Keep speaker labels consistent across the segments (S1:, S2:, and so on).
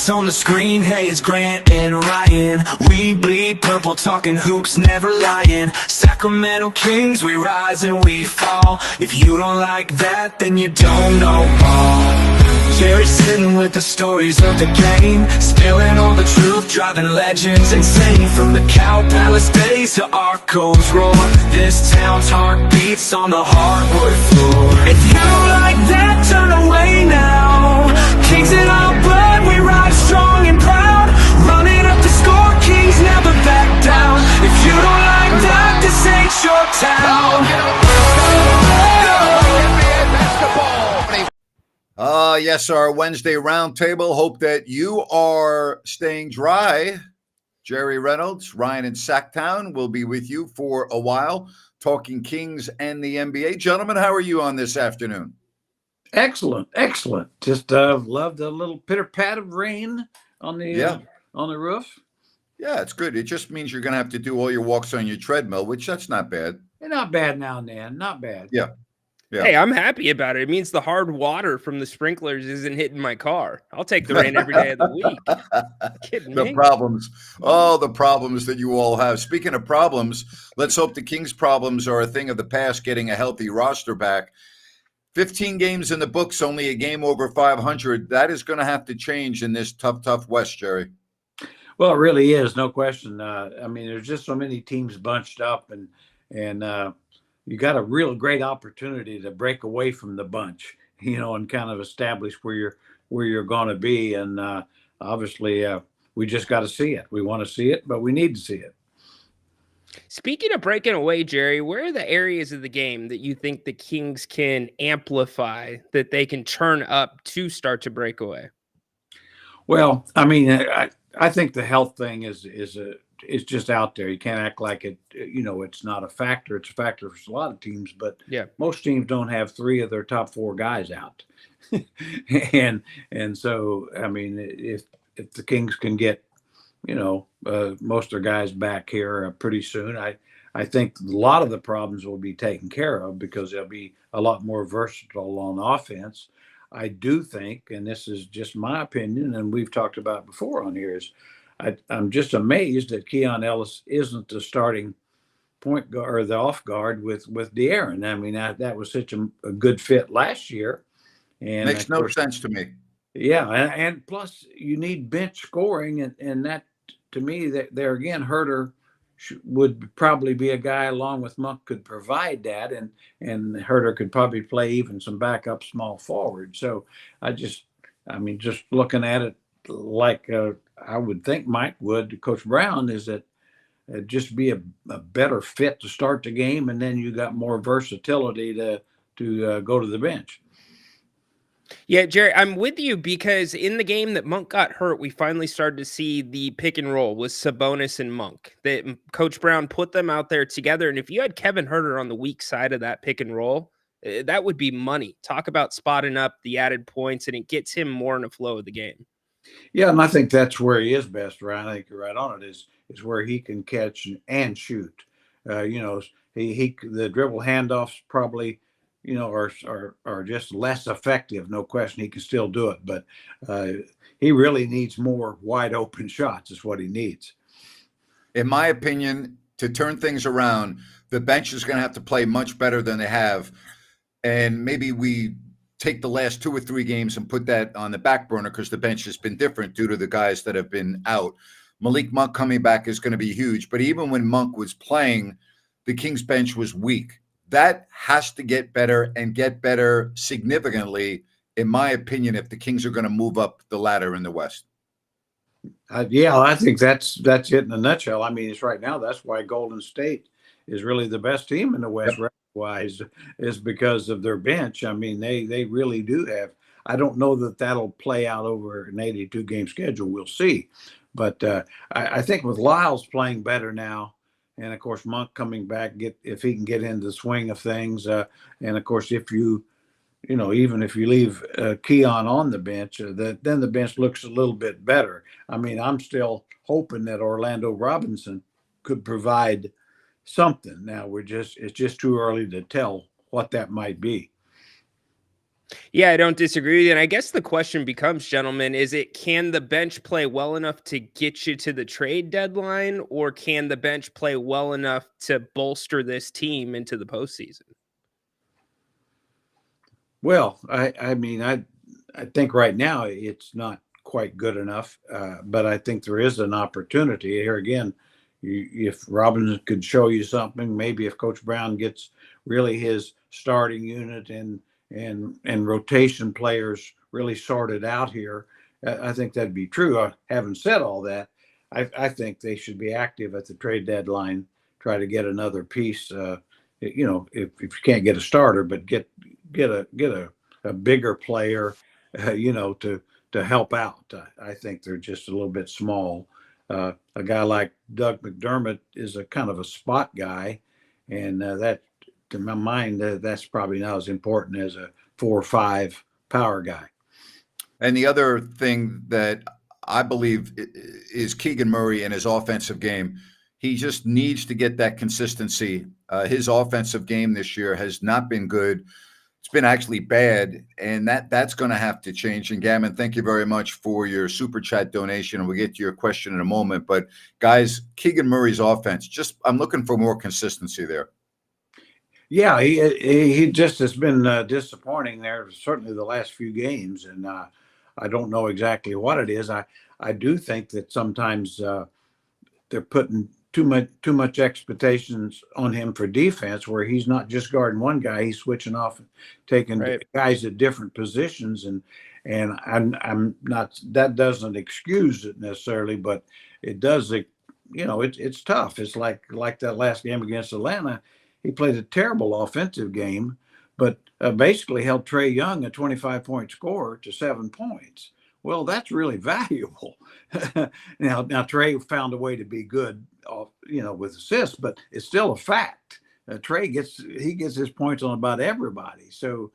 S1: lights on the screen, hey, it's Grant and Ryan. We bleed purple, talking hoops, never lying. Sacramento Kings, we rise and we fall. If you don't like that, then you don't know ball. Jerry sitting with the stories of the game, spilling all the truth, driving legends insane. From the Cow Palace days to Arco's roar, this town's heart beats on the hardwood floor. If you don't like that, turn away now. Kings in our blood, we rise strong and proud. Running up the score, Kings never back down. If you don't like that, this ain't your town.
S2: Yes, our Wednesday roundtable. Hope that you are staying dry. Jerry Reynolds, Ryan in Sacktown will be with you for a while, talking Kings and the NBA. Gentlemen, how are you on this afternoon?
S3: Excellent. Just loved the little pitter-pat of rain on the roof.
S2: Yeah, it's good. It just means you're going to have to do all your walks on your treadmill, which that's not bad.
S3: Not bad now and then. Not bad.
S2: Yeah.
S4: Hey, I'm happy about it. It means the hard water from the sprinklers isn't hitting my car. I'll take the rain every day of the week. Kidding me?
S2: The problems that you all have. Speaking of problems, let's hope the Kings' problems are a thing of the past, getting a healthy roster back. 15 games in the books, only a game over 500. That is going to have to change in this tough West, Jerry.
S3: Well, it really is, no question. I mean, there's just so many teams bunched up, and you got a real great opportunity to break away from the bunch, and kind of establish where you're going to be. And obviously, we just got to see it. We want to see it, but we need to see it.
S4: Speaking of breaking away, Jerry, where are the areas of the game that you think the Kings can amplify, that they can turn up to start to break away?
S3: Well, I mean, I think the health thing is just out there. You can't act like it, it's not a factor. It's a factor for a lot of teams, but most teams don't have 3 of their top 4 guys out. and so, I mean, if the Kings can get, most of their guys back here pretty soon, I think a lot of the problems will be taken care of because they'll be a lot more versatile on offense. I do think, and this is just my opinion, and we've talked about it before on here, is I'm just amazed that Keon Ellis isn't the starting point guard or the off guard with De'Aaron. I mean, that was such a good fit last year. And
S2: makes no sense to me.
S3: Yeah, and plus you need bench scoring, and that, to me, that there again, Herter would probably be a guy along with Monk could provide that, and Herter could probably play even some backup small forward. So just looking at it like I would think Mike would, Coach Brown, is that just be a better fit to start the game, and then you got more versatility to go to the bench.
S4: Yeah, Jerry, I'm with you because in the game that Monk got hurt, we finally started to see the pick and roll with Sabonis and Monk. That Coach Brown put them out there together, and if you had Kevin Herter on the weak side of that pick and roll, that would be money. Talk about spotting up the added points, and it gets him more in the flow of the game.
S3: Yeah, and I think that's where he is best, Ryan. I think you're right on it. Is where he can catch and shoot. The dribble handoffs probably, are just less effective. No question, he can still do it, but he really needs more wide open shots. Is what he needs.
S2: In my opinion, to turn things around, the bench is going to have to play much better than they have, and maybe we take the last 2 or 3 games and put that on the back burner because the bench has been different due to the guys that have been out. Malik Monk coming back is going to be huge, but even when Monk was playing, the Kings bench was weak. That has to get better and get better significantly, in my opinion, if the Kings are going to move up the ladder in the West.
S3: I think that's it in a nutshell. I mean, it's right now. That's why Golden State is really the best team in the West. Yep. Wise is because of their bench. I mean, they really do have. I don't know that that'll play out over an 82 game schedule. We'll see, but I think with Lyles playing better now, and of course Monk coming back, if he can get into the swing of things, and of course if even if you leave Keon on the bench, then the bench looks a little bit better. I mean, I'm still hoping that Orlando Robinson could provide something. Now it's just too early to tell what that might be.
S4: Yeah, I don't disagree with you. And I guess the question becomes, gentlemen, can the bench play well enough to get you to the trade deadline, or can the bench play well enough to bolster this team into the postseason?
S3: Well, I mean, I think right now it's not quite good enough, but I think there is an opportunity here again. If Robbins could show you something, maybe if Coach Brown gets really his starting unit and rotation players really sorted out here, I think that'd be true. Having said all that, I think they should be active at the trade deadline, try to get another piece. If you can't get a starter, but get a bigger player, to help out. I think they're just a little bit small. A guy like Doug McDermott is a kind of a spot guy, and that, to my mind, that's probably not as important as a 4 or 5 power guy.
S2: And the other thing that I believe is Keegan Murray and his offensive game. He just needs to get that consistency. His offensive game this year has not been good. It's been actually bad, and that's going to have to change. And Gammon, thank you very much for your super chat donation, and we'll get to your question in a moment. But guys, Keegan Murray's offense, I'm looking for more consistency there.
S3: Yeah, he just has been disappointing there, certainly the last few games, and I don't know exactly what it is. I do think that sometimes they're putting too much expectations on him for defense, where he's not just guarding one guy, he's switching off, taking guys at different positions, and I'm not, that doesn't excuse it necessarily, but it does. It's tough. It's like that last game against Atlanta. He played a terrible offensive game, but basically held Trae Young, a 25-point scorer, to 7 points. Well, that's really valuable. Now Trae found a way to be good, with assists, but it's still a fact. Trae gets his points on about everybody. So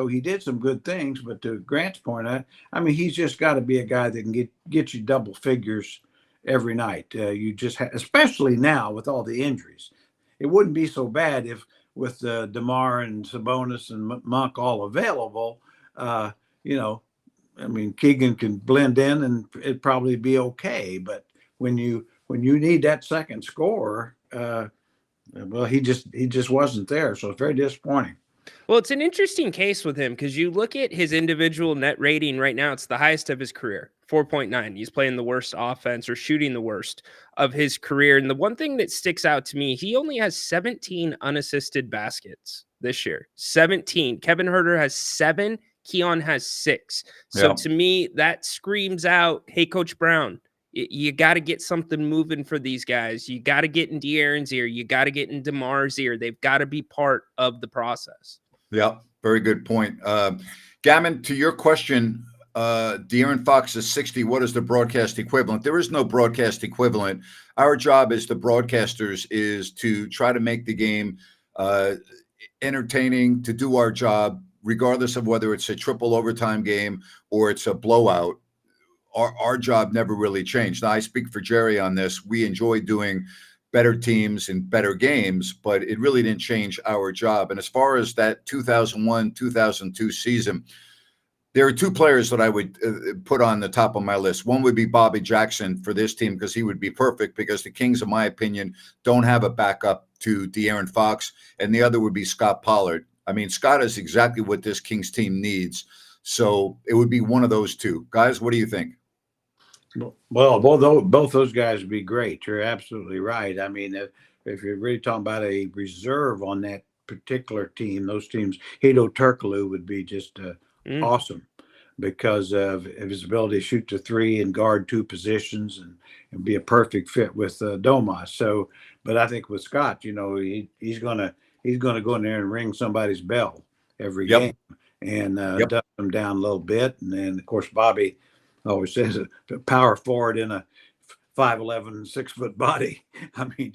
S3: he did some good things, but to Grant's point, I mean, he's just got to be a guy that can get you double figures every night. You just especially now with all the injuries. It wouldn't be so bad if with DeMar and Sabonis and Monk all available, I mean, Keegan can blend in and it'd probably be okay. But when you need that second scorer, well, he just wasn't there. So it's very disappointing.
S4: Well, it's an interesting case with him because you look at his individual net rating right now, it's the highest of his career, 4.9. He's playing the worst offense or shooting the worst of his career. And the one thing that sticks out to me, he only has 17 unassisted baskets this year. 17. Kevin Huerter has 7. Keon has 6. So to me, that screams out, hey, Coach Brown, you got to get something moving for these guys. You got to get in De'Aaron's ear. You got to get in DeMar's ear. They've got to be part of the process.
S2: Yeah, very good point. Gammon, to your question, De'Aaron Fox is 60. What is the broadcast equivalent? There is no broadcast equivalent. Our job as the broadcasters is to try to make the game entertaining, to do our job, regardless of whether it's a triple overtime game or it's a blowout. Our job never really changed. Now, I speak for Jerry on this. We enjoy doing better teams and better games, but it really didn't change our job. And as far as that 2001-2002 season, there are 2 players that I would put on the top of my list. One would be Bobby Jackson for this team because he would be perfect because the Kings, in my opinion, don't have a backup to De'Aaron Fox. And the other would be Scott Pollard. I mean, Scott is exactly what this Kings team needs. So it would be one of those 2. Guys, what do you think?
S3: Well, both those guys would be great. You're absolutely right. I mean, if you're really talking about a reserve on that particular team, those teams, Hedo Turkoglu would be just awesome because of his ability to shoot the 3 and guard 2 positions and be a perfect fit with Domas. So, but I think with Scott, he's gonna go in there and ring somebody's bell every game and dust them down a little bit. And then, of course, Bobby always says a power forward in a 5'11", 6-foot body. I mean,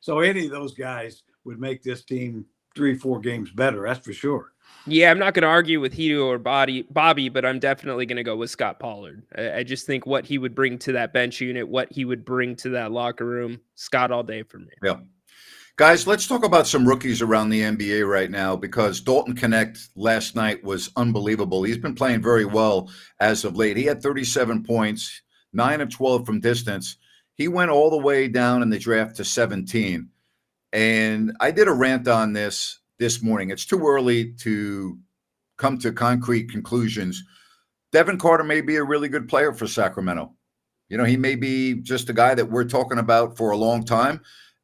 S3: so any of those guys would make this team 3-4 games better. That's for sure.
S4: Yeah, I'm not going to argue with Hedo or Bobby, but I'm definitely going to go with Scott Pollard. I just think what he would bring to that bench unit, what he would bring to that locker room, Scott all day for me.
S2: Yeah. Guys, let's talk about some rookies around the NBA right now because Dalton Connect last night was unbelievable. He's been playing very well as of late. He had 37 points, 9 of 12 from distance. He went all the way down in the draft to 17. And I did a rant on this morning. It's too early to come to concrete conclusions. Devin Carter may be a really good player for Sacramento. You know, he may be just a guy that we're talking about for a long time.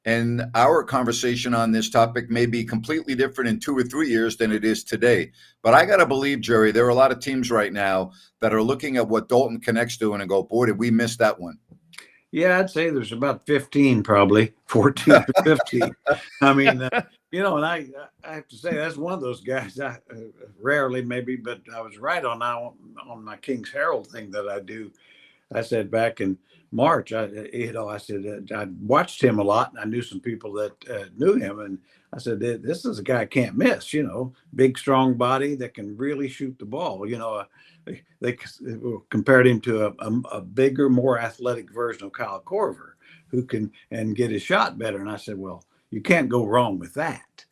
S2: And our conversation on this topic may be completely different in 2 or 3 years than it is today. But I got to believe, Jerry, there are a lot of teams right now that are looking at what Dalton Connect's doing and go, boy, did we miss that one.
S3: Yeah, I'd say there's about 15, probably 14 or 15. I mean, you know, and I have to say that's one of those guys. I rarely, maybe, but I was right on my King's Herald thing that I do. I said back in March, I said I watched him a lot, and I knew some people that knew him, and I said this is a guy I can't miss. You know, big, strong body that can really shoot the ball. You know, they compared him to a bigger, more athletic version of Kyle Korver, who can and get his shot better. And I said, well, you can't go wrong with that.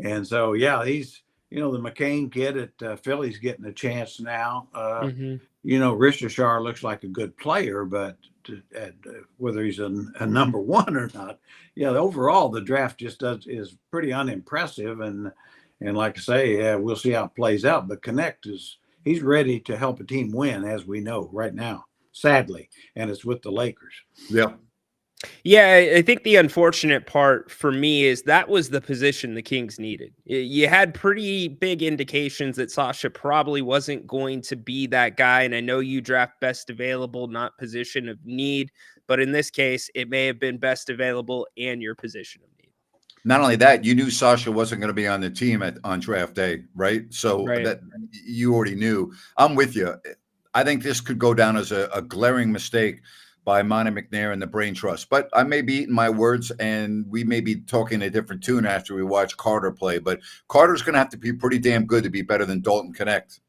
S3: And so yeah, he's, you know, the McCain kid at Philly's getting a chance now. You know, Rishashar looks like a good player, but whether he's a number one or not, yeah, overall the draft just is pretty unimpressive. And like I say, we'll see how it plays out. But Connect he's ready to help a team win, as we know right now, sadly, and it's with the Lakers.
S2: Yep.
S4: Yeah, I think the unfortunate part for me is that was the position the Kings needed. You had pretty big indications that Sasha probably wasn't going to be that guy. And I know you draft best available, not position of need. But in this case, it may have been best available and your position of need.
S2: Not only that, you knew Sasha wasn't going to be on the team on draft day, right? So that you already knew. I'm with you. I think this could go down as a glaring mistake by Monty McNair and the Brain Trust. But I may be eating my words, and we may be talking a different tune after we watch Carter play. But Carter's going to have to be pretty damn good to be better than Dalton Connect.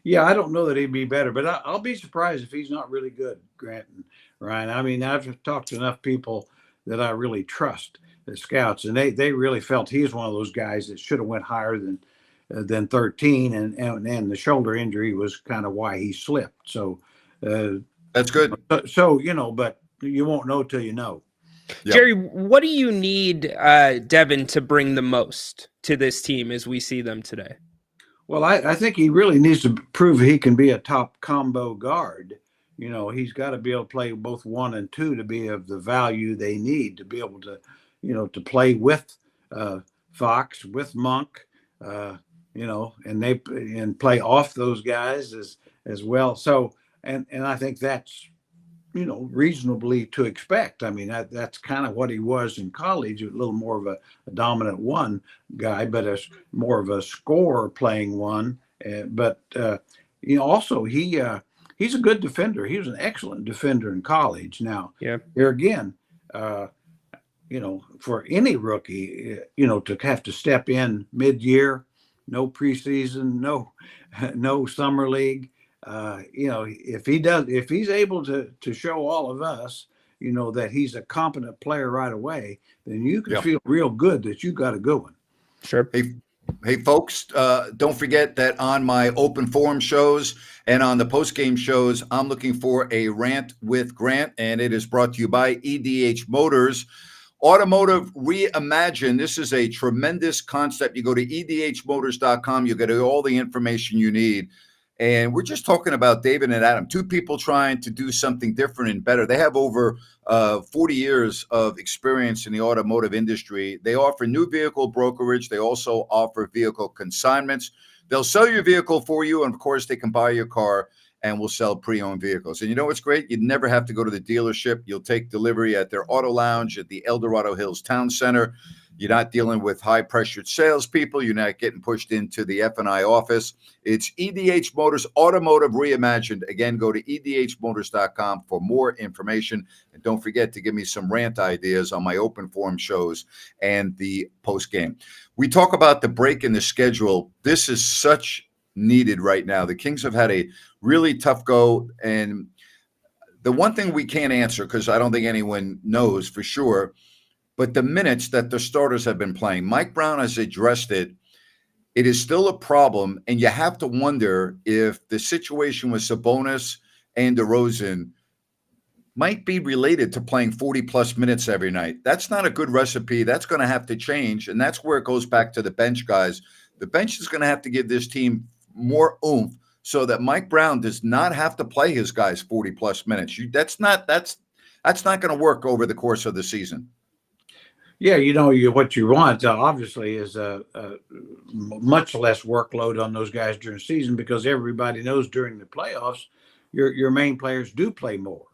S3: Yeah, I don't know that he'd be better, but I'll be surprised if he's not really good, Grant and Ryan. I mean, I've talked to enough people that I really trust, the scouts, and they really felt he's one of those guys that should have went higher than 13, and the shoulder injury was kind of why he slipped. So
S2: that's good.
S3: So, you know, but you won't know till you know.
S4: Yep. Jerry, what do you need Devin to bring the most to this team as we see them today?
S3: Well, I think he really needs to prove he can be a top combo guard. You know, he's got to be able to play both 1 and 2 to be of the value they need to be able to, you know, to play with Fox, with Monk, you know, and play off those guys as well. So, and I think that's, you know, reasonably to expect. I mean, that's kind of what he was in college, a little more of a dominant one guy, but more of a scorer playing one. But you know, also he's a good defender. He was an excellent defender in college. Now, here again, you know, for any rookie, you know, to have to step in mid-year, no preseason, no summer league. You know, if he's able to show all of us, you know, that he's a competent player right away, then you can feel real good that you got a good one.
S4: Sure.
S2: Hey, folks, don't forget that on my open forum shows and on the post-game shows, I'm looking for a rant with Grant, and it is brought to you by EDH Motors. Automotive Reimagine. This is a tremendous concept. You go to edhmotors.com, you get all the information you need. And we're just talking about David and Adam, 2 people trying to do something different and better. They have over 40 years of experience in the automotive industry. They offer new vehicle brokerage. They also offer vehicle consignments. They'll sell your vehicle for you. And of course, they can buy your car and will sell pre-owned vehicles. And you know what's great? You'd never have to go to the dealership. You'll take delivery at their auto lounge at the El Dorado Hills Town Center. You're not dealing with high-pressured salespeople. You're not getting pushed into the F&I office. It's EDH Motors Automotive Reimagined. Again, go to edhmotors.com for more information. And don't forget to give me some rant ideas on my open forum shows and the post-game. We talk about the break in the schedule. This is such needed right now. The Kings have had a really tough go. And the one thing we can't answer, because I don't think anyone knows for sure, but the minutes that the starters have been playing. Mike Brown has addressed it. It is still a problem, and you have to wonder if the situation with Sabonis and DeRozan might be related to playing 40-plus minutes every night. That's not a good recipe. That's going to have to change, and that's where it goes back to the bench guys. The bench is going to have to give this team more oomph so that Mike Brown does not have to play his guys 40-plus minutes. That's not going to work over the course of the season.
S3: Yeah, what you want obviously is a much less workload on those guys during the season, because everybody knows during the playoffs your main players do play more.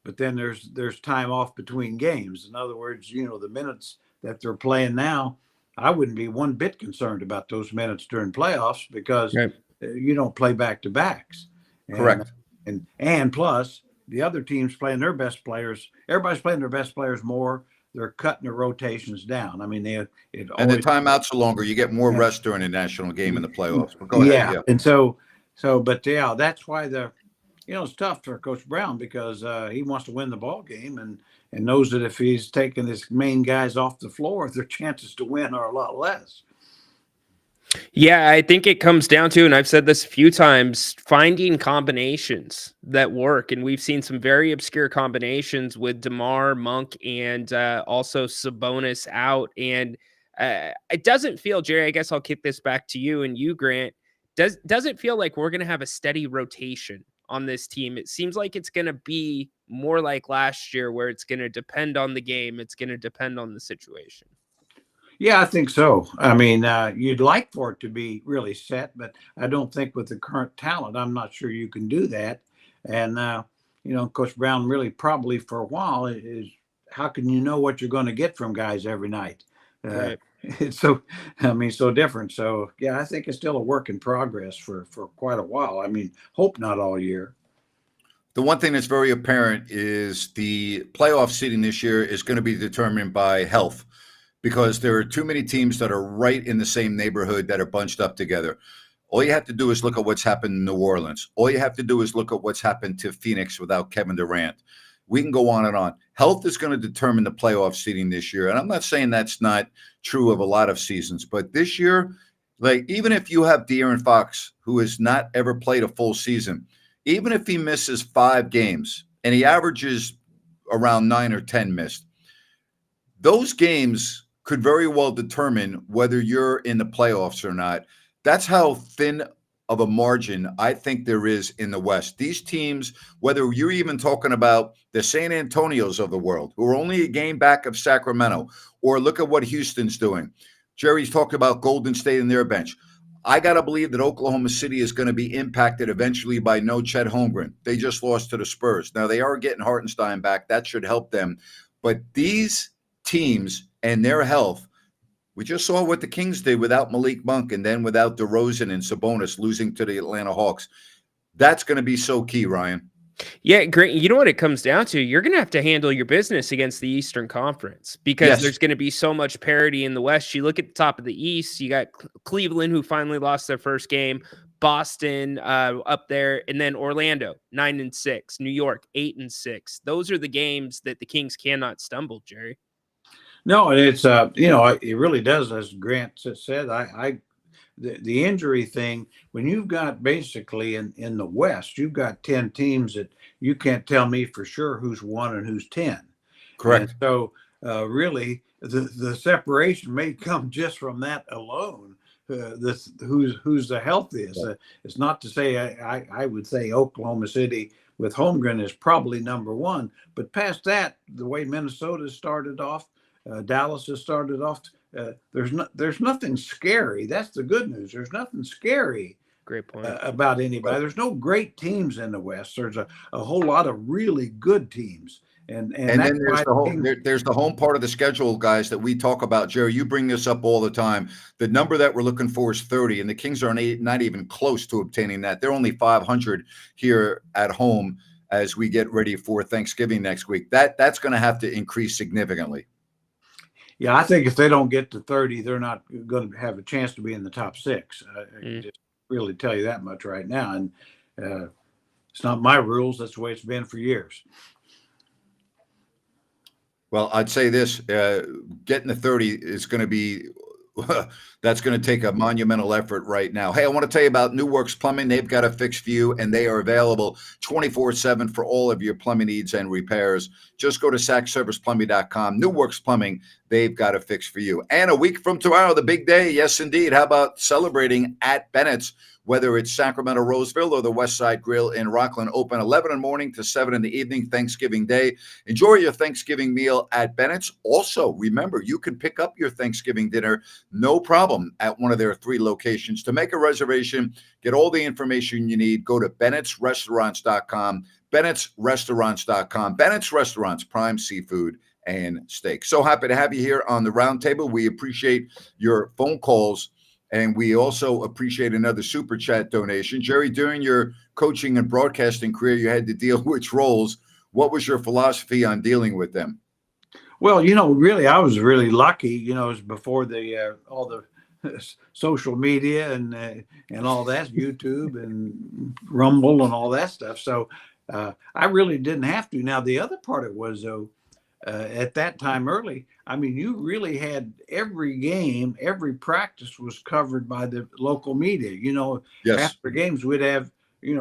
S3: But then there's time off between games. In other words, the minutes that they're playing now, I wouldn't be one bit concerned about those minutes during playoffs, because you don't play back to backs.
S2: Correct.
S3: And plus the other teams playing their best players. Everybody's playing their best players more. They're cutting their rotations down. I mean,
S2: the timeouts are longer. You get more rest during a national game in the playoffs. But go ahead. Yeah.
S3: And but that's why it's tough for Coach Brown, because he wants to win the ball game and knows that if he's taking his main guys off the floor, their chances to win are a lot less.
S4: Yeah, I think it comes down to, and I've said this a few times, finding combinations that work. And we've seen some very obscure combinations with DeMar, Monk, and also Sabonis out. And it doesn't feel, Jerry, I guess I'll kick this back to you and you, Grant. Does it feel like we're going to have a steady rotation on this team? It seems like it's going to be more like last year, where it's going to depend on the game. It's going to depend on the situation.
S3: Yeah, I think so. I mean, you'd like for it to be really set, but I don't think with the current talent, I'm not sure you can do that. And, Coach Brown really probably for a while is, how can you know what you're going to get from guys every night?
S4: Right.
S3: It's so different. So, yeah, I think it's still a work in progress for quite a while. I mean, hope not all year.
S2: The one thing that's very apparent is the playoff seeding this year is going to be determined by health, because there are too many teams that are right in the same neighborhood that are bunched up together. All you have to do is look at what's happened in New Orleans. All you have to do is look at what's happened to Phoenix without Kevin Durant. We can go on and on. Health is going to determine the playoff seeding this year. And I'm not saying that's not true of a lot of seasons, but this year, like, even if you have De'Aaron Fox, who has not ever played a full season, even if he misses 5 games and he averages around 9 or 10 missed, those games could very well determine whether you're in the playoffs or not. That's how thin of a margin I think there is in the West. These teams, whether you're even talking about the San Antonios of the world, who are only a game back of Sacramento, or look at what Houston's doing. Jerry's talked about Golden State and their bench. I got to believe that Oklahoma City is going to be impacted eventually by no Chet Holmgren. They just lost to the Spurs. Now, they are getting Hartenstein back. That should help them. But these teams and their health, we just saw what the Kings did without Malik Monk, and then without DeRozan and Sabonis losing to the Atlanta Hawks. That's going to be so key, Ryan.
S4: Yeah, great. You know what it comes down to? You're going to have to handle your business against the Eastern Conference, because there's going to be so much parity in the West. You look at the top of the East, you got Cleveland, who finally lost their first game, Boston up there, and then Orlando 9-6, New York 8-6. Those are the games that the Kings cannot stumble, Jerry.
S3: No, it's it really does, as Grant said. The injury thing, when you've got basically in the West, you've got 10 teams that you can't tell me for sure who's 1 and who's 10.
S2: Correct.
S3: And so really, the separation may come just from that alone. Who's the healthiest? It's not to say I would say Oklahoma City with Holmgren is probably number 1, but past that, the way Minnesota started off, Dallas has started off. There's nothing scary. That's the good news. There's nothing scary.
S4: Great point.
S3: About anybody. There's no great teams in the West. There's a whole lot of really good teams. And
S2: then there's the home part of the schedule, guys, that we talk about. Jerry, you bring this up all the time. The number that we're looking for is 30, and the Kings are not even close to obtaining that. They're only 500 here at home as we get ready for Thanksgiving next week. That's going to have to increase significantly.
S3: Yeah, I think if they don't get to 30, they're not going to have a chance to be in the top 6. I can just really tell you that much right now. And it's not my rules. That's the way it's been for years.
S2: Well, I'd say this, getting to 30 is going to be that's going to take a monumental effort right now. Hey, I want to tell you about New Works Plumbing. They've got a fix for you, and they are available 24/7 for all of your plumbing needs and repairs. Just go to sackserviceplumbing.com. New Works Plumbing, they've got a fix for you. And a week from tomorrow, the big day. Yes, indeed. How about celebrating at Bennett's? Whether it's Sacramento, Roseville, or the West Side Grill in Rockland, open 11 in the morning to 7 in the evening, Thanksgiving Day. Enjoy your Thanksgiving meal at Bennett's. Also, remember, you can pick up your Thanksgiving dinner, no problem, at one of their 3 locations. To make a reservation, get all the information you need, go to Bennett'sRestaurants.com, Bennett'sRestaurants.com. Bennett's Restaurants, prime seafood and steak. So happy to have you here on the Roundtable. We appreciate your phone calls. And we also appreciate another super chat donation. Jerry, during your coaching and broadcasting career, you had to deal with roles. What was your philosophy on dealing with them?
S3: Well, really, I was really lucky. It was before all the social media and all that, YouTube and Rumble and all that stuff. So I really didn't have to. Now, the other part of it was, though, at that time early, I mean, you really had every game, every practice was covered by the local media.
S2: Yes.
S3: After games, we'd have,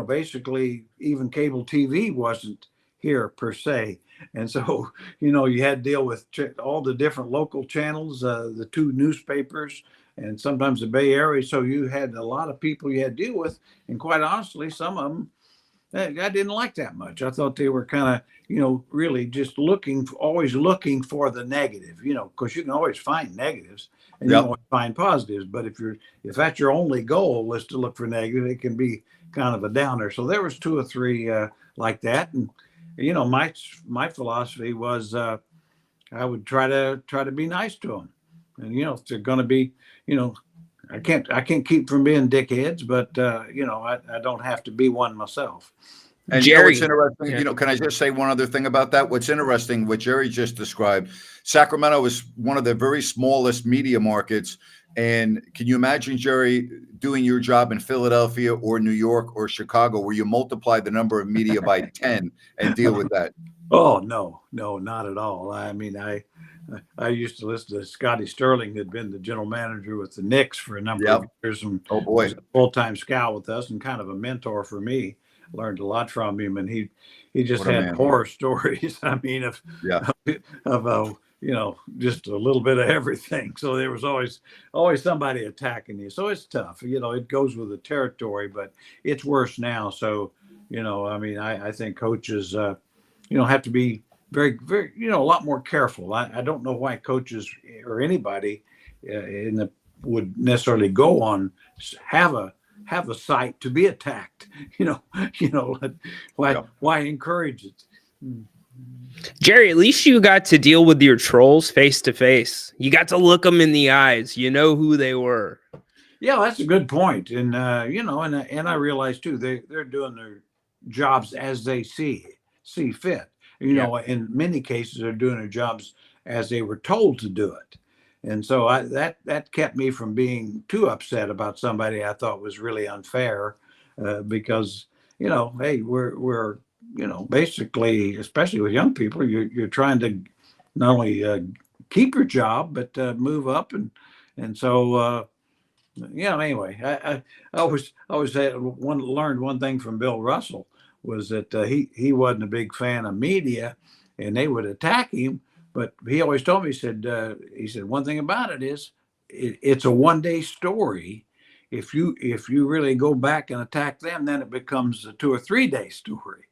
S3: basically even cable TV wasn't here per se. And so, you had to deal with all the different local channels, the 2 newspapers, and sometimes the Bay Area. So you had a lot of people you had to deal with. And quite honestly, some of them I didn't like that much. I thought they were kind of, really just always looking for the negative, because you can always find negatives and you can always find positives. But if that's your only goal is to look for negative, it can be kind of a downer. So there was 2 or 3 like that. And, my philosophy was I would try to be nice to them. And, if they're going to be, I can't keep from being dickheads, but I don't have to be one myself.
S2: And
S4: Jerry,
S2: what's interesting, can I just say one other thing about that? What's interesting, what Jerry just described, Sacramento is one of the very smallest media markets. And can you imagine, Jerry, doing your job in Philadelphia or New York or Chicago, where you multiply the number of media by 10 and deal with that?
S3: Oh, no, not at all. I mean, I used to listen to Scotty Sterling, who'd been the general manager with the Knicks for a number of years, and was a full-time scout with us and kind of a mentor for me. Learned a lot from him, and he just had horror stories. I mean, of just a little bit of everything. So there was always somebody attacking you. So it's tough. It goes with the territory, but it's worse now. So I mean, I think coaches have to be very, very, a lot more careful. I don't know why coaches or anybody would necessarily go on have a site to be attacked. Why encourage it?
S4: Jerry, at least you got to deal with your trolls face to face. You got to look them in the eyes. You know who they were.
S3: Yeah, that's a good point. And and I realize too they're doing their jobs as they see fit. In many cases, they're doing their jobs as they were told to do it. And so that kept me from being too upset about somebody I thought was really unfair, because, hey, we're basically, especially with young people, you're trying to not only keep your job, but move up. And so, anyway, I always learned one thing from Bill Russell was that he wasn't a big fan of media, and they would attack him. But he always told me, he said one thing about it is it's a one-day story. If you really go back and attack them, then it becomes a 2 or 3 day story.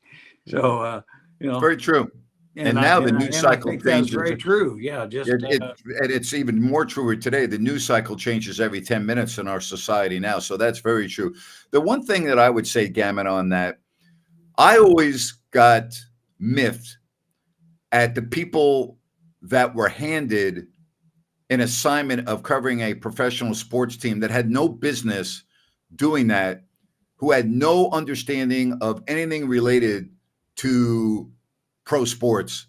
S3: So
S2: very true. And now the news cycle changes.
S3: That's very true. Yeah,
S2: and it's even more truer today. The news cycle changes every 10 minutes in our society now. So that's very true. The one thing that I would say, Gammon, on that, I always got miffed at the people that were handed an assignment of covering a professional sports team that had no business doing that, who had no understanding of anything related to pro sports.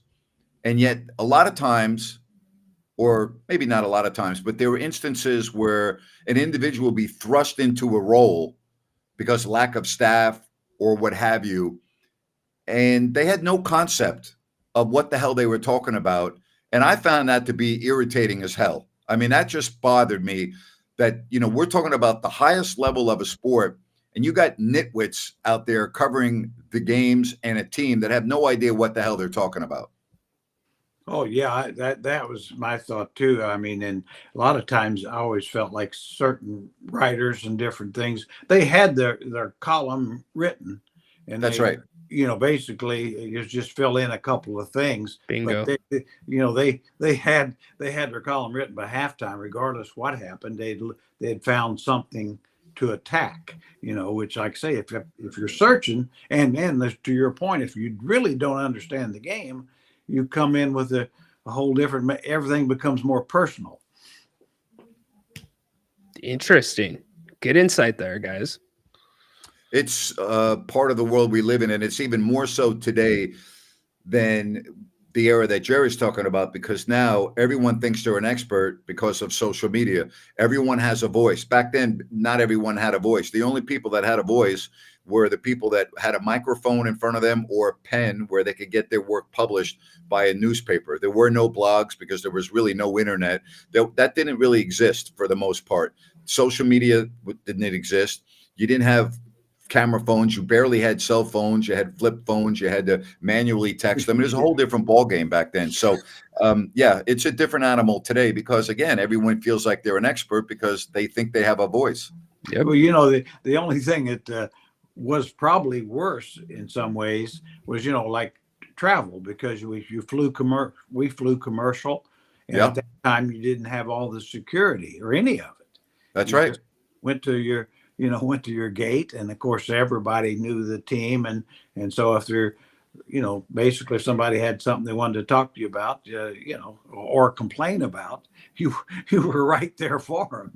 S2: And yet a lot of times, or maybe not a lot of times, but there were instances where an individual would be thrust into a role because of lack of staff or what have you. And they had no concept of what the hell they were talking about. And I found that to be irritating as hell. I mean, that just bothered me that, we're talking about the highest level of a sport, and you got nitwits out there covering the games and a team that have no idea what the hell they're talking about.
S3: Oh yeah, that was my thought too. I mean, and a lot of times I always felt like certain writers and different things, they had their column written, and
S2: That's
S3: they,
S2: right.
S3: basically you just fill in a couple of things.
S4: Bingo.
S3: But they had their column written by halftime, regardless what happened. They'd found something to attack. Which, like I say, if you're searching, and to your point, if you really don't understand the game, you come in with a whole different, everything becomes more personal.
S4: Interesting. Good insight there, guys.
S2: It's part of the world we live in, and it's even more so today than the era that Jerry's talking about, because now everyone thinks they're an expert because of social media. Everyone has a voice. Back then, not everyone had a voice. The only people that had a voice were the people that had a microphone in front of them or a pen where they could get their work published by a newspaper. There were no blogs because there was really no internet. That didn't really exist for the most part. Social media didn't exist. You didn't have camera phones. You barely had cell phones. You had flip phones. You had to manually text them. It was a whole different ball game back then. So, yeah, it's a different animal today because, again, everyone feels like they're an expert because they think they have a voice.
S3: Yep. Well, the only thing that was probably worse in some ways was, like travel, because we flew commercial, and at that time you didn't have all the security or any of it.
S2: That's right.
S3: Just went to your gate, and of course everybody knew the team, and so if they're, basically if somebody had something they wanted to talk to you about, or complain about, you were right there for them.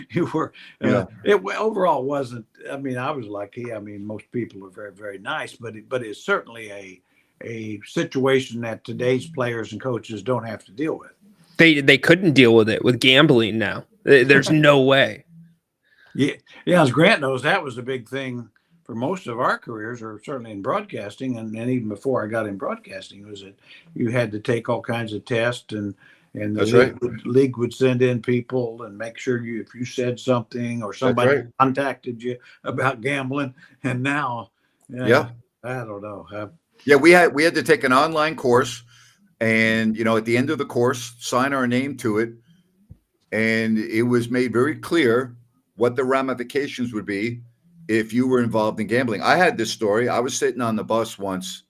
S3: You were. It overall wasn't. I mean, I was lucky. I mean, most people are very, very nice, but it's certainly a situation that today's players and coaches don't have to deal with.
S4: They couldn't deal with it with gambling now. There's no way.
S3: Yeah, as Grant knows, that was a big thing for most of our careers, or certainly in broadcasting, and even before I got in broadcasting, was that you had to take all kinds of tests, and the league would send in people and make sure if you said something or somebody contacted you about gambling. And now, I don't know.
S2: We had to take an online course, and at the end of the course, sign our name to it, and it was made very clear what the ramifications would be if you were involved in gambling. I had this story. I was sitting on the bus once,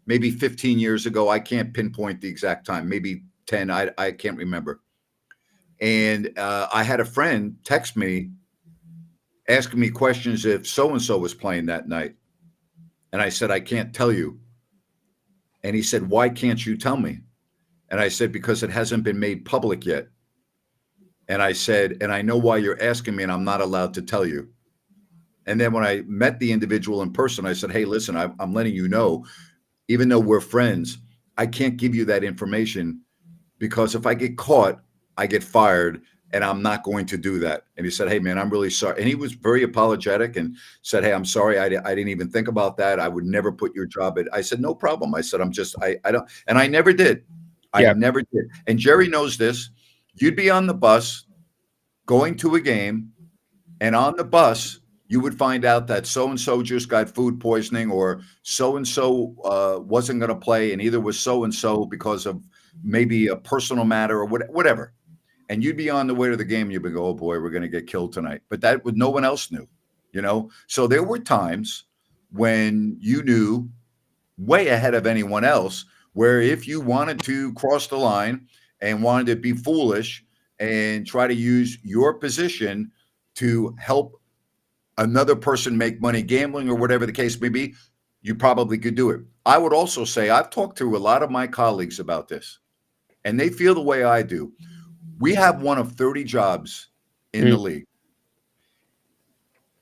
S2: maybe 15 years ago. I can't pinpoint the exact time, maybe 10. I can't remember. And I had a friend text me asking me questions if so-and-so was playing that night. And I said, I can't tell you. And he said, why can't you tell me? And I said, because it hasn't been made public yet. And I said, and I know why you're asking me, and I'm not allowed to tell you. And then when I met the individual in person, I said, hey, listen, I'm letting you know, even though we're friends, I can't give you that information because if I get caught, I get fired, and I'm not going to do that. And he said, hey, man, I'm really sorry. And he was very apologetic and said, hey, I'm sorry. I didn't even think about that. I would never put your job at. I said, no problem. I said, I don't. And I never did. I never did. And Jerry knows this. You'd be on the bus going to a game, and on the bus, you would find out that so-and-so just got food poisoning, or so-and-so wasn't going to play, and either was so-and-so because of maybe a personal matter or whatever. And you'd be on the way to the game, and you'd be go, oh boy, we're going to get killed tonight. But that would no one else knew, So there were times when you knew way ahead of anyone else, where if you wanted to cross the line and wanted to be foolish and try to use your position to help another person make money gambling or whatever the case may be, you probably could do it. I would also say I've talked to a lot of my colleagues about this, and they feel the way I do. We have one of 30 jobs in the league.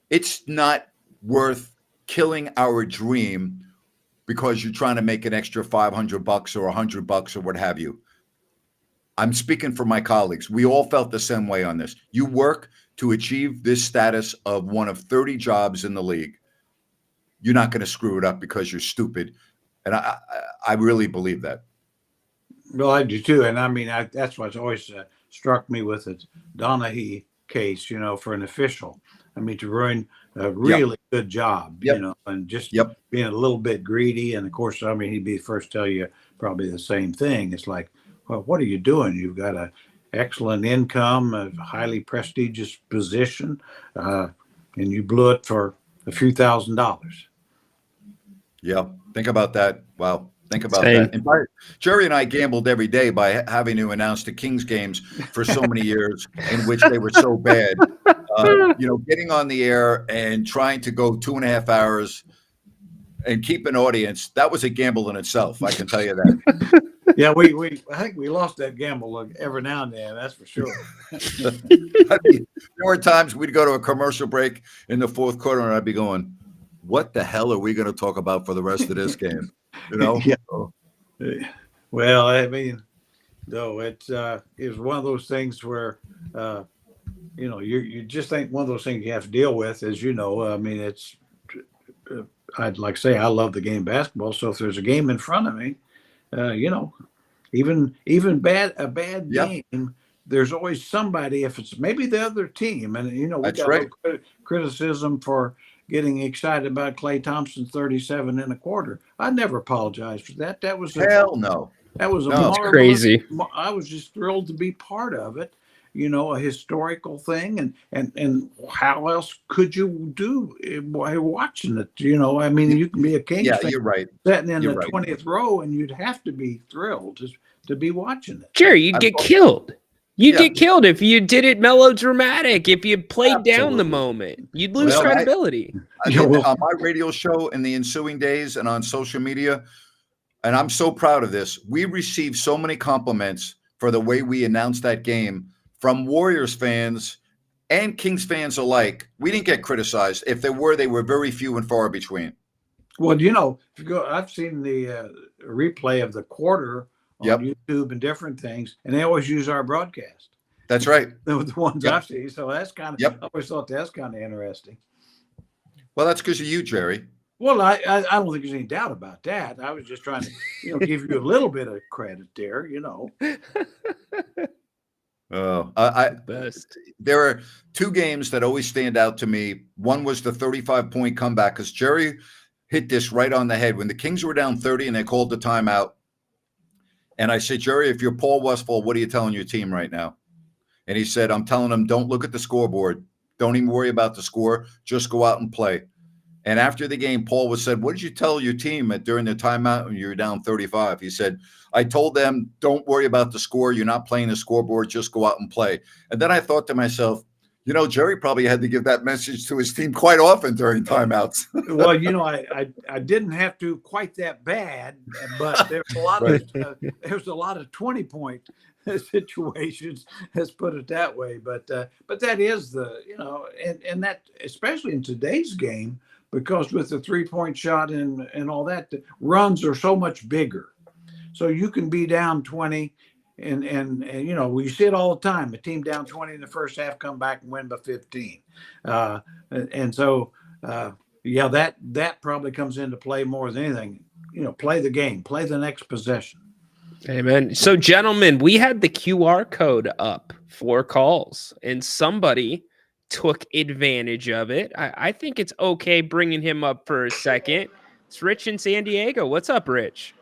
S2: It's not worth killing our dream because you're trying to make an extra $500 or $100 or what have you. I'm speaking for my colleagues. We all felt the same way on this. You work to achieve this status of one of 30 jobs in the league. You're not going to screw it up because you're stupid. And I really believe that.
S3: Well, I do too, and I mean that's what's always struck me with the Donaghy case. For an official, I mean to ruin a really good job.
S2: Yep.
S3: And just
S2: Yep.
S3: being a little bit greedy. And of course, I mean he'd be the first to tell you probably the same thing. It's like, well, what are you doing? You've got a excellent income, a highly prestigious position, and you blew it for a few $1,000s.
S2: Yeah. Think about that. Wow. Think about that. In fact, Jerry and I gambled every day by having to announce the Kings games for so many years in which they were so bad. Getting on the air and trying to go 2.5 hours and keep an audience, that was a gamble in itself. I can tell you that.
S3: Yeah, I think we lost that gamble every now and then. That's for sure.
S2: I mean, there were times we'd go to a commercial break in the fourth quarter, and I'd be going, "What the hell are we going to talk about for the rest of this game?"
S3: Yeah. Well, I mean, though it was one of those things where you just think one of those things you have to deal with. As you know, I mean, it's I'd like to say I love the game of basketball. So if there's a game in front of me, even a bad game, there's always somebody. If it's maybe the other team, and we
S2: That's
S3: got
S2: right.
S3: criticism for getting excited about Klay Thompson's 37 and a quarter. I never apologized for that. That was
S2: hell no.
S3: That was
S4: crazy.
S3: I was just thrilled to be part of it. A historical thing, and how else could you do by watching it? I mean, you can be a Kings fan,
S2: you're right.
S3: sitting in the 20th row, and you'd have to be thrilled to be watching it.
S4: Jerry, you'd get killed. You'd get killed if you did it melodramatic. If you played down the moment, you'd lose credibility.
S2: On my radio show in the ensuing days and on social media, and I'm so proud of this, we received so many compliments for the way we announced that game from Warriors fans and Kings fans alike. We didn't get criticized. If there were, they were very few and far between.
S3: Well, if you go, I've seen the replay of the quarter on YouTube and different things, and they always use our broadcast.
S2: That's right.
S3: The ones I've seen. So that's kind of, I always thought that's kind of interesting.
S2: Well, that's because of you, Jerry.
S3: Well, I don't think there's any doubt about that. I was just trying to, give you a little bit of credit there,
S2: Oh,
S4: Best.
S2: There are two games that always stand out to me. One was the 35-point comeback because Jerry hit this right on the head when the Kings were down 30 and they called the timeout. And I said, Jerry, if you're Paul Westphal, what are you telling your team right now? And he said, I'm telling them, don't look at the scoreboard. Don't even worry about the score. Just go out and play. And after the game, Paul said, what did you tell your team during the timeout when you were down 35? He said, I told them, don't worry about the score. You're not playing the scoreboard. Just go out and play. And then I thought to myself, Jerry probably had to give that message to his team quite often during timeouts.
S3: Well, I didn't have to quite that bad, but there's a lot of there's a lot of 20-point situations. Let's put it that way. But that is and that especially in today's game, because with the 3-point shot and all that, the runs are so much bigger. So you can be down 20 and we see it all the time. A team down 20 in the first half, come back and win by 15. So that probably comes into play more than anything. Play the game, play the next possession.
S4: Amen. So, gentlemen, we had the QR code up for calls, and somebody took advantage of it. I think it's okay bringing him up for a second. It's Rich in San Diego. What's up, Rich?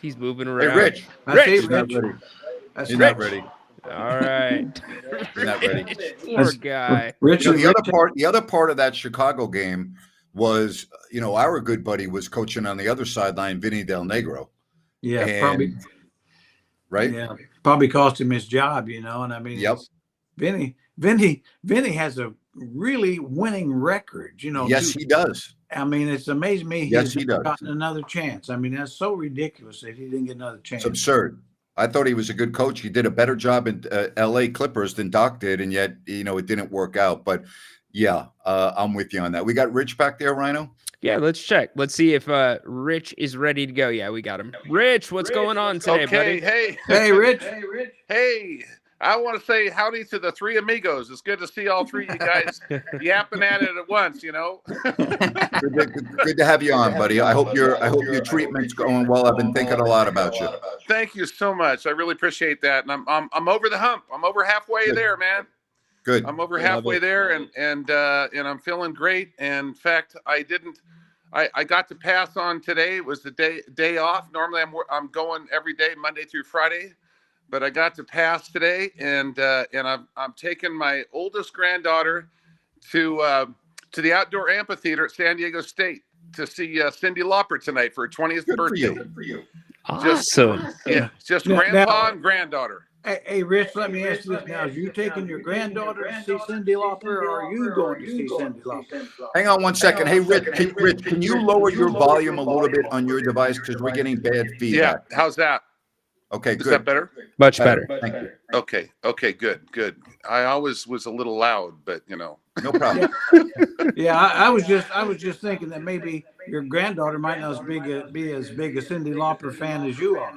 S4: He's moving around.
S2: Hey, Rich.
S3: Rich.
S2: You're not ready.
S4: All right.
S2: You're not ready.
S4: Poor guy.
S3: Rich,
S2: the other part of that Chicago game was, our good buddy was coaching on the other sideline, Vinny Del Negro.
S3: Yeah, probably.
S2: Right?
S3: Yeah, probably cost him his job, and I mean, Vinny has a really winning record,
S2: Yes, he does.
S3: I mean, it's amazing me.
S2: Yes, he does.
S3: Gotten another chance. I mean, that's so ridiculous that he didn't get another chance.
S2: It's absurd. I thought he was a good coach. He did a better job in L.A. Clippers than Doc did, and yet, it didn't work out. But, yeah, I'm with you on that. We got Rich back there, Rhino?
S4: Yeah, let's check. Let's see if Rich is ready to go. Yeah, we got him. Rich, what's going on today, buddy?
S5: Hey.
S3: Hey, Rich.
S5: Hey, I want to say howdy to the three amigos. It's good to see all three of you guys yapping at it at once.
S2: Good to have you on, buddy. I hope your treatment's going well. I've been thinking a lot about you.
S5: Thank you so much. I really appreciate that, and I'm over the hump. I'm over halfway there, man.
S2: Good.
S5: I'm over halfway there, and I'm feeling great. And in fact, I got to pass on today. It was the day off. Normally, I'm going every day, Monday through Friday, but I got to pass today, and I'm taking my oldest granddaughter to the outdoor amphitheater at San Diego State to see Cyndi Lauper tonight for her 20th birthday.
S2: Good for you.
S4: Awesome.
S5: Just grandpa and granddaughter.
S3: Hey, Rich, let me ask you this now. Are you taking your granddaughter to see Cyndi Lauper, or are you going to see Cyndi Lauper?
S2: Hang on one second. Hey, Rich, can you lower your volume a little bit on your device because we're getting bad feedback?
S5: Yeah, how's that?
S2: Okay, good.
S5: Is that better?
S4: Much better.
S2: Thank you.
S5: Okay, good. I always was a little loud, but
S2: No problem.
S3: Yeah, I was just thinking that maybe your granddaughter might not be as big a Cyndi Lauper fan as you are.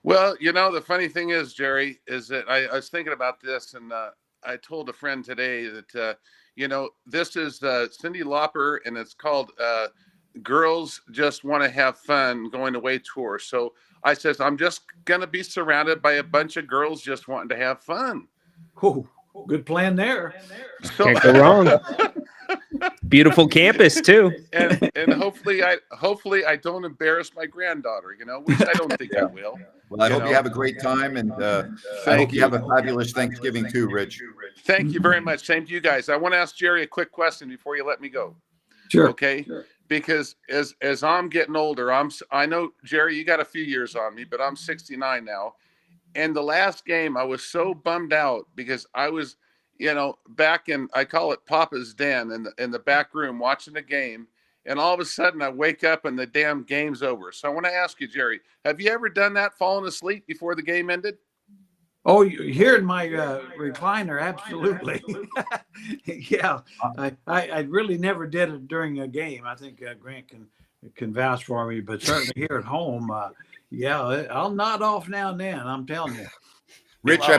S5: Well, the funny thing is, Jerry, is that I was thinking about this, and I told a friend today that, this is Cyndi Lauper, and it's called Girls Just Want to Have Fun Going Away Tour. So I says, I'm just going to be surrounded by a bunch of girls just wanting to have fun.
S3: Oh, good plan there.
S5: So,
S4: Can't go wrong. Beautiful campus too.
S5: and hopefully I don't embarrass my granddaughter, which I don't think I will.
S2: Well, I hope you have a great time, and I hope you have a fabulous Thanksgiving too, Rich.
S5: Thank you very much. Same to you guys. I want to ask Jerry a quick question before you let me go.
S3: Sure.
S5: Okay. Sure. Because as I'm getting older, I know, Jerry, you got a few years on me, but I'm 69 now. And the last game, I was so bummed out because I was, back in, I call it Papa's Den in the back room watching the game. And all of a sudden I wake up and the damn game's over. So I want to ask you, Jerry, have you ever done that, fallen asleep before the game ended?
S3: Oh, here in my recliner, absolutely. Yeah, I really never did it during a game. I think Grant can vouch for me, but certainly here at home, I'll nod off now and then. I'm telling you.
S2: Rich, I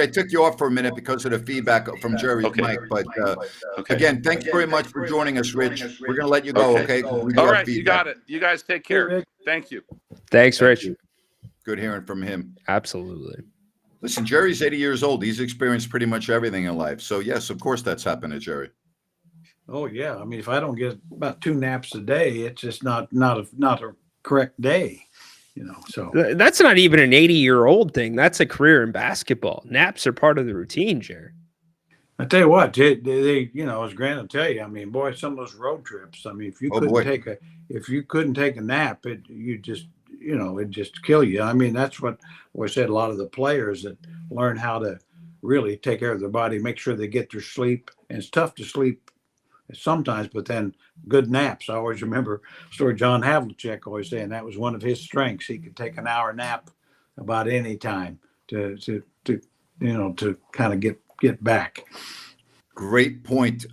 S2: took you off for a minute because of the feedback from Jerry's mic, but again, thanks very much for joining us, Rich. We're going to let you go, okay?
S5: All right, you got it. You guys take care. Thank you.
S4: Thanks, Rich.
S2: Good hearing from him.
S4: Absolutely.
S2: Listen, Jerry's 80 years old. He's experienced pretty much everything in life. So, yes, of course that's happened to Jerry.
S3: Oh, yeah. I mean, if I don't get about 2 naps a day, it's just not a correct day. So
S4: that's not even an 80-year-old thing. That's a career in basketball. Naps are part of the routine, Jerry.
S3: I tell you what, they as Grant will tell you, I mean, boy, some of those road trips. I mean, if you couldn't take a nap, it'd just kill you. I mean, that's what I said. A lot of the players that learn how to really take care of their body, make sure they get their sleep. And it's tough to sleep sometimes, but then good naps. I always remember a story John Havlicek always saying that was one of his strengths. He could take an hour nap about any time to kind of get back.
S2: Great point.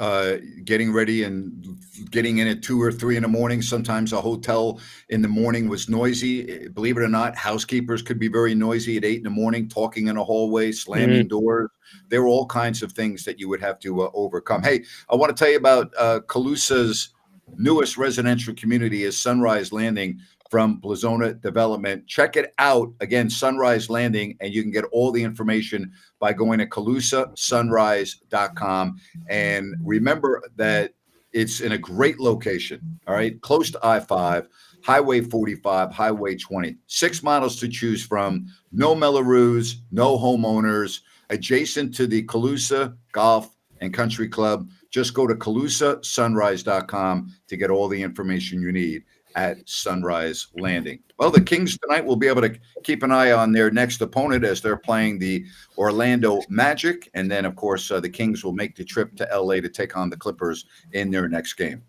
S2: Getting ready and getting in at 2 or 3 in the morning. Sometimes a hotel in the morning was noisy. Believe it or not, housekeepers could be very noisy at 8 in the morning, talking in a hallway, slamming doors. There were all kinds of things that you would have to overcome. Hey, I want to tell you about Calusa's newest residential community is Sunrise Landing from Blazona Development. Check it out. Again, Sunrise Landing, and you can get all the information by going to calusasunrise.com. And remember that it's in a great location, all right? Close to I-5, Highway 45, Highway 20. 6 models to choose from. No Mellorews, no homeowners. Adjacent to the Calusa Golf and Country Club. Just go to calusasunrise.com to get all the information you need at Sunrise Landing. Well, the Kings tonight will be able to keep an eye on their next opponent as they're playing the Orlando Magic. And then, of course, the Kings will make the trip to LA to take on the Clippers in their next game.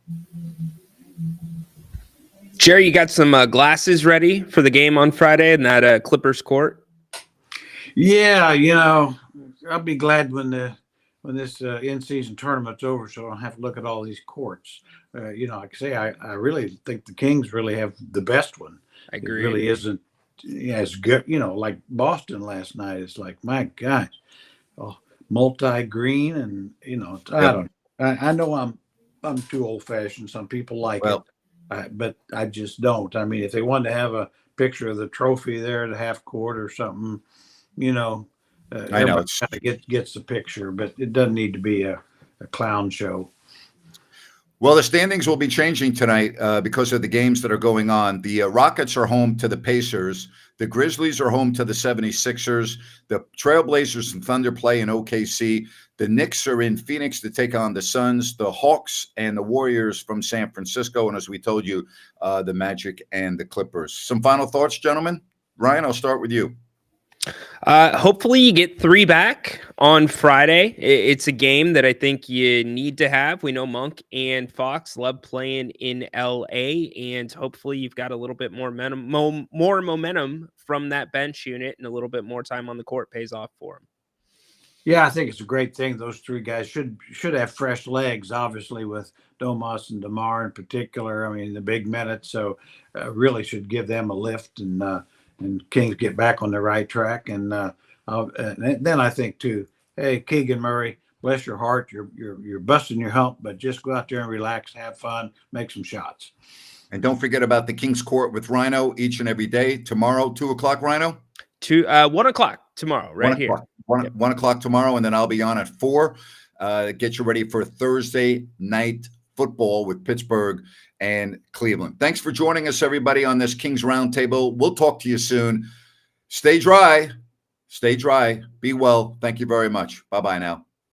S4: Jerry, you got some glasses ready for the game on Friday in that Clippers court?
S3: Yeah, I'll be glad when this in-season tournament's over, so I don't have to look at all these courts. Like I say, I really think the Kings really have the best one.
S4: I agree.
S3: It really isn't as good, like Boston last night. It's like, my gosh, oh, multi-green, and I
S2: Yep.
S3: don't. I know I'm too old-fashioned. Some people like it,
S2: Well,
S3: but I just don't. I mean, if they wanted to have a picture of the trophy there at half court or something,
S2: I know
S3: everybody
S2: it's
S3: gets the picture, but it doesn't need to be a clown show.
S2: Well, the standings will be changing tonight because of the games that are going on. The Rockets are home to the Pacers. The Grizzlies are home to the 76ers. The Trailblazers and Thunder play in OKC. The Knicks are in Phoenix to take on the Suns. The Hawks and the Warriors from San Francisco. And as we told you, the Magic and the Clippers. Some final thoughts, gentlemen? Ryan, I'll start with you.
S4: Hopefully you get 3 back on Friday. It's a game that I think you need to have. We know Monk and Fox love playing in LA, and hopefully you've got a little bit more momentum from that bench unit, and a little bit more time on the court pays off for them.
S3: Yeah, I think it's a great thing. Those 3 guys should have fresh legs, obviously, with Domas and DeMar in particular. I mean, the big minutes, so really should give them a lift, and Kings get back on the right track. And then I think too, hey, Keegan Murray, bless your heart, you're busting your hump, but just go out there and relax, have fun, make some shots.
S2: And don't forget about the Kings Court with Rhino each and every day. Tomorrow, 2 o'clock, Rhino?
S4: 1 o'clock tomorrow, right here.
S2: 1 o'clock tomorrow, and then I'll be on at 4. Get you ready for Thursday night football with Pittsburgh and Cleveland. Thanks for joining us, everybody, on this Kings Roundtable. We'll talk to you soon. Stay dry. Stay dry. Be well. Thank you very much. Bye-bye now.